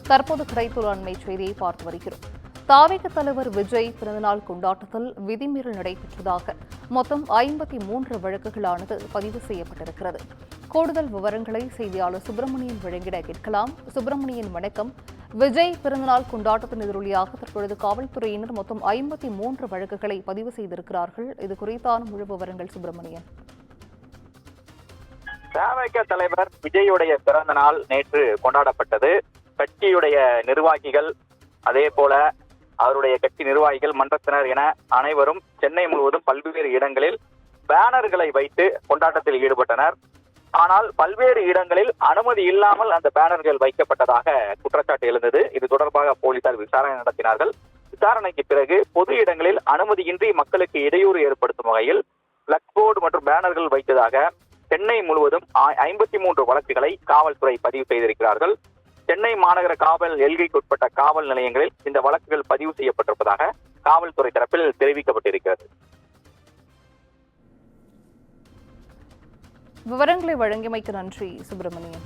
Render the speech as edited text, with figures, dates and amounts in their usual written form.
தற்போது கிடைத்துள்ள அண்மை செய்தியை பார்த்து வருகிறோம். தாவேக தலைவர் விஜய் பிறந்தநாள் கொண்டாட்டத்தில் விதிமீறல் நடைபெற்றதாக மொத்தம் 53 வழக்குகளானது பதிவு செய்யப்பட்டிருக்கிறது. கூடுதல் விவரங்களை செய்தியாளர் சுப்பிரமணியன் வழங்கிட கேட்கலாம். சுப்பிரமணியன், வணக்கம். விஜய் பிறந்தநாள் கொண்டாட்டத்தின் எதிரொலியாக தற்பொழுது காவல்துறையினர் மொத்தம் 53 வழக்குகளை பதிவு செய்திருக்கிறார்கள். இது குறித்தான முழு விவரங்கள் சுப்பிரமணியன். தாவேக தலைவர் விஜயுடைய பிறந்த நாள் நேற்று கொண்டாடப்பட்டது. கட்சியுடைய நிர்வாகிகள், அதே போல அவருடைய கட்சி நிர்வாகிகள், மன்றத்தினர் என அனைவரும் சென்னை முழுவதும் பல்வேறு இடங்களில் பேனர்களை வைத்து கொண்டாட்டத்தில் ஈடுபட்டனர். ஆனால் பல்வேறு இடங்களில் அனுமதி இல்லாமல் அந்த பேனர்கள் வைக்கப்பட்டதாக குற்றச்சாட்டு எழுந்தது. இது தொடர்பாக போலீசார் விசாரணை நடத்தினார்கள். விசாரணைக்கு பிறகு பொது இடங்களில் அனுமதியின்றி மக்களுக்கு இடையூறு ஏற்படுத்தும் வகையில் பிளக்ஸ் போர்டு மற்றும் பேனர்கள் வைத்ததாக சென்னை முழுவதும் 53 வழக்குகளை காவல்துறை பதிவு செய்திருக்கிறார்கள். சென்னை மாநகர காவல் எல்கைக்குட்பட்ட காவல் நிலையங்களில் இந்த வழக்குகள் பதிவு செய்யப்பட்டிருப்பதாக காவல்துறை தரப்பில் தெரிவிக்கப்பட்டிருக்கிறது. விவரங்களை வழங்கியமைக்கு நன்றி சுப்பிரமணியன்.